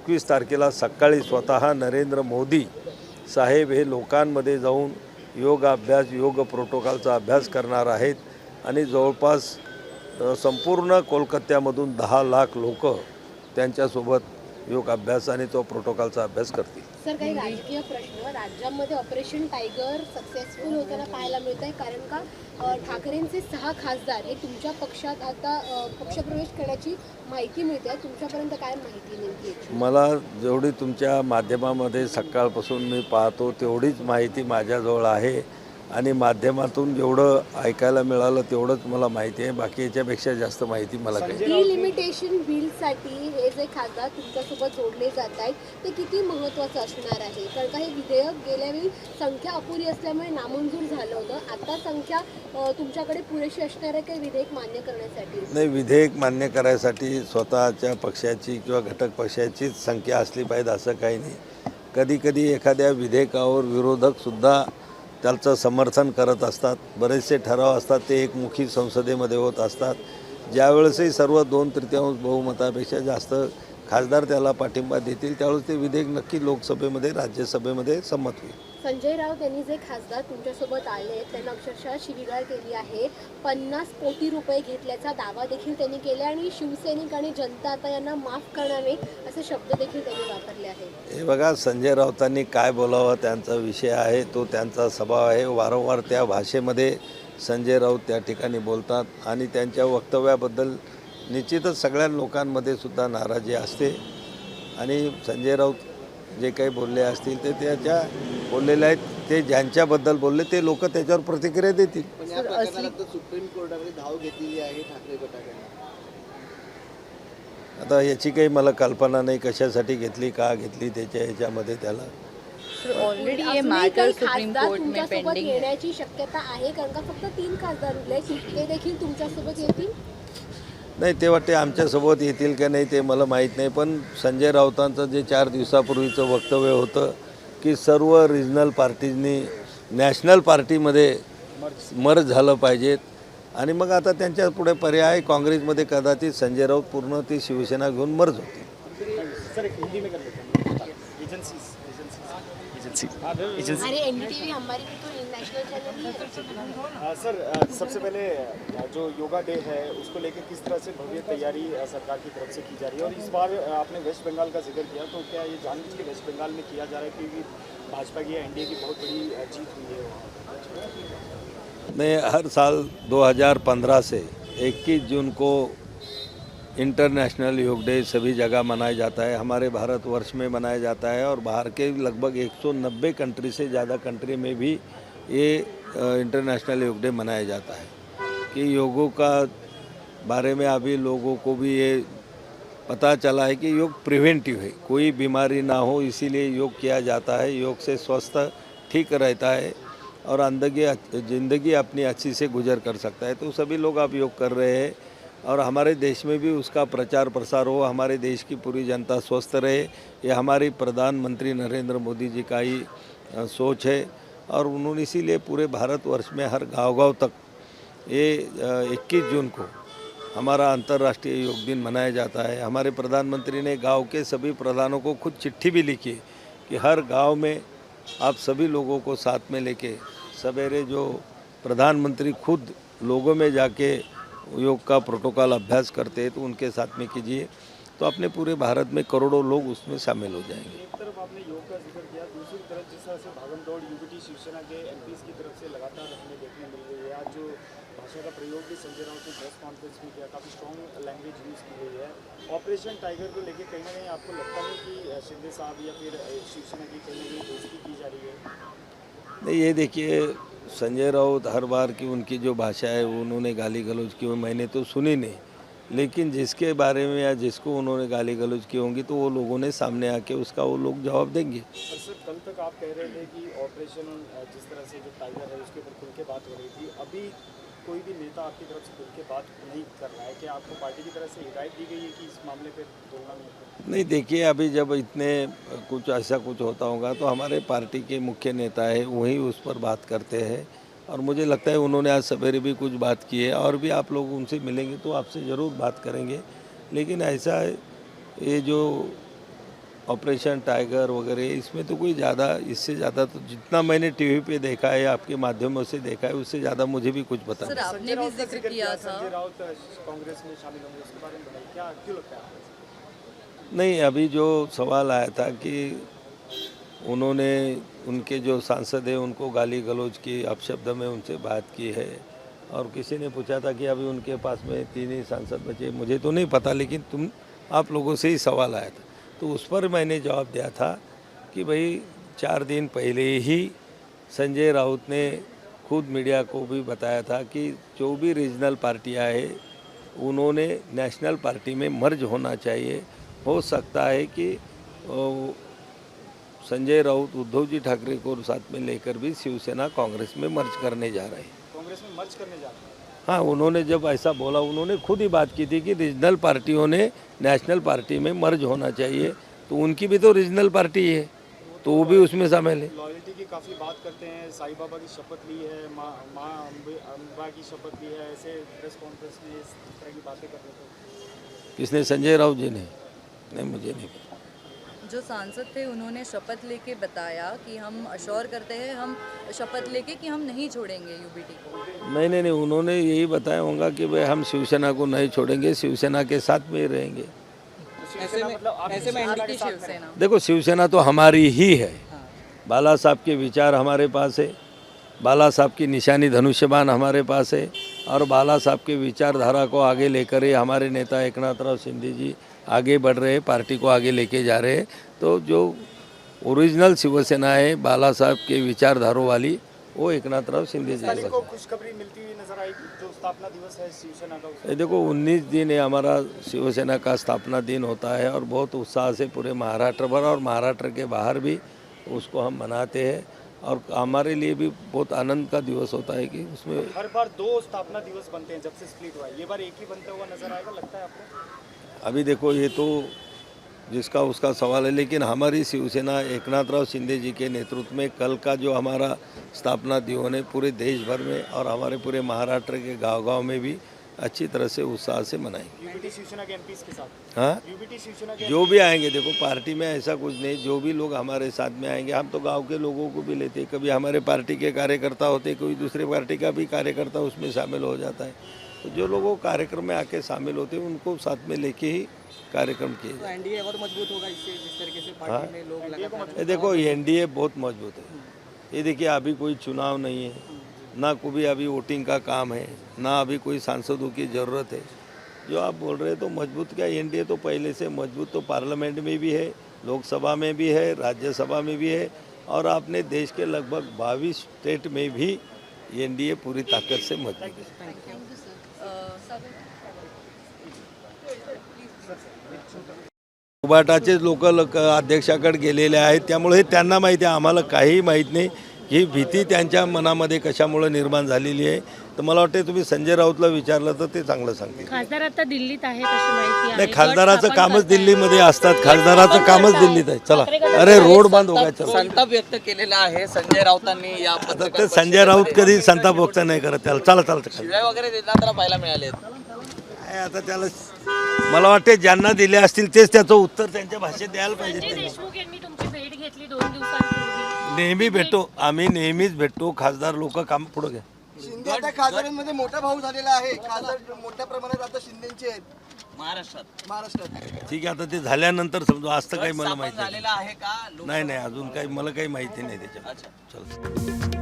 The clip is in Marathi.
21 तारखेला सकाळी स्वतः नरेंद्र मोदी साहेब हे लोकांमध्ये जाऊन योग अभ्यास, योग प्रोटोकॉलचा अभ्यास करणार आहेत आणि जवळपास संपूर्ण कोलकात्यामधून 10 लाख लोक त्यांच्यासोबत योग अभ्यास आणि तो प्रोटोकॉलचा अभ्यास करतील. सर, काही राजकीय प्रश्न राज्यामध्ये ऑपरेशन टायगर सक्सेसफुल होताना पाहायला मिळत आहे, कारण का ठाकरेंचे 6 खासदार हे तुमच्या पक्षात आता पक्षप्रवेश करण्याची माहिती मिळते. तुमच्यापर्यंत काय माहिती नेमकी? मला जेवढी तुमच्या माध्यमामध्ये सकाळपासून मी पाहतो तेवढीच माहिती माझ्याजवळ आहे आणि माध्यमातून जेवढं ऐकायला मिळालं तेवढंच मला माहिती आहे. बाकी याच्यापेक्षा जास्त माहिती मला काही. डिलिमिटेशन बिलसाठी हे जे खासदार तुमच्यासोबत जोडले जात आहेत ते किती महत्त्वाचं असणार आहे? कारण का हे विधेयक गेल्यावेळी संख्या अपुरी असल्यामुळे नामंजूर झालं होतं. आता संख्या तुमच्याकडे पुरेशी असणार आहे काही विधेयक मान्य करण्यासाठी? नाही, विधेयक मान्य करायसाठी स्वतःच्या पक्षाची किंवा घटक पक्षाचीच संख्या असली पाहिजे असं काही नाही. कधी कधी एखाद्या विधेयकावर विरोधकसुद्धा त्याचं समर्थन करत असतात. बरेचसे ठराव असतात ते एकमुखी संसदेमध्ये होत असतात. ज्यावेळेसही सर्व 2/3 बहुमतापेक्षा जास्त खासदार त्याला पाठिंबा देतील त्यावेळेस ते विधेयक नक्की लोकसभेमध्ये राज्यसभेमध्ये संमत होईल. संजय राऊत यांनी जे खासदार तुमच्यासोबत आले त्यांना अक्षरशः शिवीगाळ केली आहे. 50 कोटी रुपये घेतल्याचा दावा देखील त्यांनी केला आणि शिवसैनिक आणि जनता आता यांना माफ करणार नाही असे शब्द देखील त्यांनी वापरले आहेत. हे बघा, संजय राऊतांनी काय बोलावं त्यांचा विषय आहे, तो त्यांचा स्वभाव आहे. वारंवार त्या भाषेमध्ये संजय राऊत त्या ठिकाणी बोलतात आणि त्यांच्या वक्तव्याबद्दल निश्चितच सगळ्या लोकांमध्ये सुद्धा नाराजी असते आणि संजय राऊत जे काही बोलले असतील ते त्याच्या बोललेले आहेत. ते ज्यांच्याबद्दल बोलले ते लोक त्याच्यावर प्रतिक्रिया देतील. पण या प्रकरणात सुप्रीम कोर्टामध्ये धाव घेतलेली आहे ठाकरे गटाने. आता याची काही मला कल्पना नाही कशासाठी घेतली, का घेतली, त्याच्या ह्याच्यामध्ये त्याला ऑलरेडी ये मैटर सुप्रीम कोर्ट में तुमच्यासोबत पेंडिंग है. येण्याची शक्यता आहे, कारण का फक्त 3 खासदार उरले ते देखील तुमच्यासोबत येतील? नाही, ते वाटते आमच्यासोबत येतील का नाही ते मला माहीत नाही. पण संजय राऊतांचं जे 4 दिवसापूर्वीचं वक्तव्य होतं की सर्व रिजनल पार्टीजनी नॅशनल पार्टीमध्ये मर्ज झालं पाहिजेत आणि मग आता त्यांच्या पुढे पर्याय काँग्रेसमध्ये कदाचित संजय राऊत पूर्ण ती शिवसेना घेऊन मर्ज होती. अरे एनडीटीवी हमारी भी तो नेशनल चैनल ही है. सर, सबसे पहले जो योगा डे है उसको लेकर किस तरह से भव्य तैयारी सरकार की तरफ से की जा रही है और इस बार आपने वेस्ट बंगाल का जिक्र किया, तो क्या ये जानबूझ के वेस्ट बंगाल में किया जा रहा है क्योंकि भाजपा की एनडीए की बहुत बड़ी जीत हुई है वहाँ? नहीं, हर साल 2015 से 21 जून को इंटरनेशनल योग डे सभी जगह मनाया जाता है. हमारे भारतवर्ष में मनाया जाता है और बाहर के लगभग 190 कंट्री से ज़्यादा कंट्री में भी ये इंटरनेशनल योग डे मनाया जाता है. कि योगों का बारे में अभी लोगों को भी ये पता चला है कि योग प्रिवेंटिव है, कोई बीमारी ना हो इसीलिए योग किया जाता है. योग से स्वस्थ ठीक रहता है और ज़िंदगी अपनी अच्छी से गुजर कर सकता है. तो सभी लोग अब योग कर रहे हैं और हमारे देश में भी उसका प्रचार प्रसार हो, हमारे देश की पूरी जनता स्वस्थ रहे, ये हमारी प्रधानमंत्री नरेंद्र मोदी जी का ही सोच है. और उन्होंने इसीलिए पूरे भारतवर्ष में हर गांव-गांव तक ये 21 जून को हमारा अंतर्राष्ट्रीय योग दिन मनाया जाता है. हमारे प्रधानमंत्री ने गांव के सभी प्रधानों को खुद चिट्ठी भी लिखी है कि हर गांव में आप सभी लोगों को साथ में लेके सवेरे जो प्रधानमंत्री खुद लोगों में जाके योग का प्रोटोकॉल अभ्यास करते हैं तो उनके साथ में कीजिए, तो अपने पूरे भारत में करोड़ों लोग उसमें शामिल हो जाएंगे. एक तरफ आपने योग का जिक्र किया, दूसरी तरफ जिस तरह से भागम-दौड़ यूबीटी शिवसेना के एमपीज की तरफ से लगातार हमें देखने मिल रही है. आज जो भाषा का प्रयोग भी संजय राउत ने प्रेस कॉन्फ्रेंस में किया, काफ़ी स्ट्रॉन्ग लैंग्वेज यूज़ की गई है. ऑपरेशन टाइगर को लेकर कहीं ना कहीं आपको लगता है कि शिंदे साहब या फिर शिवसेना की कहीं ना कहीं दोस्ती की जा रही है? नहीं, ये देखिए, संजय राउत हर बार की उनकी जो भाषा है वो उन्होंने गाली गलौज की हुई मैंने तो सुनी नहीं, लेकिन जिसके बारे में या जिसको उन्होंने गाली गलौज की होंगी तो वो लोगों ने सामने आके उसका वो लोग जवाब देंगे. सर, कल तक आप कह रहे थे कि ऑपरेशन जिस तरह से जो टाइगर है उसके ऊपर खुल के बात हो रही थी, अभी कोई भी नेता आपकी तरफ से खुल के बात नहीं कर रहा है, क्या आपको पार्टी की तरफ से हिदायत दी गई है कि इस मामले पर बोलना नहीं? देखिए, अभी जब इतने कुछ ऐसा कुछ होता होगा तो हमारे पार्टी के मुख्य नेता है वही उस पर बात करते हैं और मुझे लगता है उन्होंने आज सवेरे भी कुछ बात की है और भी आप लोग उनसे मिलेंगे तो आपसे ज़रूर बात करेंगे. लेकिन ऐसा ये जो ऑपरेशन टाइगर वगैरह, इसमें तो कोई ज़्यादा, इससे ज़्यादा तो जितना मैंने टीवी पे देखा है, आपके माध्यमों से देखा है, उससे ज़्यादा मुझे भी कुछ पता सर नहीं। आपने भी जिक्र किया था संजय राउत कांग्रेस में शामिल होंगे, उसके बारे में बताइए, क्या क्यों लगता है आपको? नहीं, अभी जो सवाल आया था कि उन्होंने, उनके जो सांसद हैं उनको गाली गलौज की, अपशब्द में उनसे बात की है, और किसी ने पूछा था कि अभी उनके पास में 3 ही सांसद बचे। मुझे तो नहीं पता, लेकिन आप लोगों से ही सवाल आया था, तो उस पर मैंने जवाब दिया था कि भाई 4 दिन पहले ही संजय राउत ने खुद मीडिया को भी बताया था कि जो भी रीजनल पार्टियां हैं उन्होंने नेशनल पार्टी में मर्ज होना चाहिए। हो सकता है कि संजय राउत उद्धव जी ठाकरे को साथ में लेकर भी शिवसेना कांग्रेस में मर्ज करने जा रहे हैं। कांग्रेस में मर्ज करने जा रहे हैं। हाँ, उन्होंने जब ऐसा बोला, उन्होंने खुद ही बात की थी कि रीजनल पार्टियों ने नेशनल पार्टी में मर्ज होना चाहिए, तो उनकी भी तो रीजनल पार्टी है, तो वो भी उसमें शामिल है। लॉयल्टी की काफ़ी बात करते हैं, साईं बाबा की शपथ ली है, माँ अम्बा की शपथ ली है, ऐसे प्रेस कॉन्फ्रेंस में इस तरह की बातें कर रहे थे। किसने? संजय राउत जी ने? नहीं, मुझे नहीं पता। जो सांसद थे उन्होंने शपथ लेके बताया कि हम अश्योर करते हैं, हम शपथ लेके कि हम नहीं छोड़ेंगे यूबीटी को। नहीं, उन्होंने यही बताया होगा कि भाई हम शिवसेना को नहीं छोड़ेंगे, शिवसेना के साथ में ही रहेंगे। आपकी शिवसेना देखो, शिवसेना तो हमारी ही है। बाला साहब के विचार हमारे पास है, बाला साहब की निशानी धनुष्यबाण हमारे पास है, और बाला साहब के विचारधारा को आगे लेकर ही हमारे नेता एकनाथराव शिंदे जी आगे बढ़ रहे हैं, पार्टी को आगे लेके जा रहे हैं। तो जो ओरिजिनल शिवसेना है बाला साहब के विचारधारों वाली, वो एकनाथराव शिंदे जी को खुशखबरी मिलती हुई नजर आएगी, जो स्थापना दिवस है शिवसेना का। देखो, 19 दिन है हमारा शिवसेना का स्थापना दिन होता है, और बहुत उत्साह से पूरे महाराष्ट्र भर और महाराष्ट्र के बाहर भी उसको हम मनाते हैं, और हमारे लिए भी बहुत आनंद का दिवस होता है कि उसमें हर बार 2 स्थापना दिवस बनते हैं जब से स्प्लिट हुआ है, ये बार एक ही बनता हुआ नजर आएगा, लगता है आपको? अभी देखो, ये तो जिसका उसका सवाल है, लेकिन हमारी शिवसेना एकनाथराव शिंदे जी के नेतृत्व में कल का जो हमारा स्थापना दिवस है पूरे देश भर में और हमारे पूरे महाराष्ट्र के गांव-गांव में भी अच्छी तरह से उत्साह से मनाएंगे। यूबीटी शिवसेना के एमपीस के साथ? हाँ, यूबीटी शिवसेना के जो भी आएंगे, देखो पार्टी में ऐसा कुछ नहीं, जो भी लोग हमारे साथ में आएंगे, हम तो गांव के लोगों को भी लेते हैं, कभी हमारे पार्टी के कार्यकर्ता होते, कोई दूसरे पार्टी का भी कार्यकर्ता उसमें शामिल हो जाता है, तो जो लोग वो कार्यक्रम में आके शामिल होते हैं उनको साथ में लेके ही कार्यक्रम किए जाते हैं। एनडीए और मजबूत होगा इससे, जिस तरीके से पार्टी में लोग लगातार। ये देखो, एनडीए बहुत मजबूत है। ये देखिए, अभी कोई चुनाव नहीं है, ना कोई अभी वोटिंग का काम है, ना अभी कोई सांसदों की ज़रूरत है। जो आप बोल रहे हैं तो मजबूत क्या, एनडीए तो पहले से मजबूत तो पार्लियामेंट में भी है, लोकसभा में भी है, राज्यसभा में भी है, और आपने देश के लगभग 22 स्टेट में भी एनडीए पूरी ताकत से मजबूत है। उबाटाचे लोक अध्यक्षाकडे गेलेले आहेत, त्यामुळे त्यांना माहिती आहे, आम्हाला काही माहीत नाही ही भीती त्यांच्या मनामध्ये कशामुळे निर्माण झालेली आहे। तर मला वाटते तुम्ही संजय राऊतला विचारलं तर ते चांगलं सांगतील। खासदार आता दिल्लीत आहेत अशी माहिती आहे। नाही, खासदाराचं कामच दिल्लीमध्ये असतात, खासदाराचं कामच दिल्लीत आहे। चला, अरे रोड बंद हो गया, चला। संताप व्यक्त केलेला आहे संजय राऊतांनी या आता ते संजय राऊत कधी संताप व्यक्त नाही करत, त्याला चला शिवाय वगैरे देताना पाहायला मिळाले। काय आता त्याला, मला वाटते ज्यांना दिले असतील तेच त्याचं उत्तर त्यांच्या भाषेत द्यायला पाहिजे संजय त्यांनी। देशमुख यांनी तुमची भेट घेतली 2 दिवसांपूर्वी। नेहमी भेटतो, आम्ही नेहमीच भेटतो, खासदार लोक काम पुढे घ्या। शिंदे आता खासदारांमध्ये मोठा भाऊ झालेला आहे, खासदार मोठ्या प्रमाणात आता शिंदेचे आहेत महाराष्ट्रात। ठीक आहे, आता ते झाल्यानंतर समजा असतं काही मला माहिती झालेला आहे का? नाही, अजून काही मला काही माहिती नाही त्याच्यात। चला.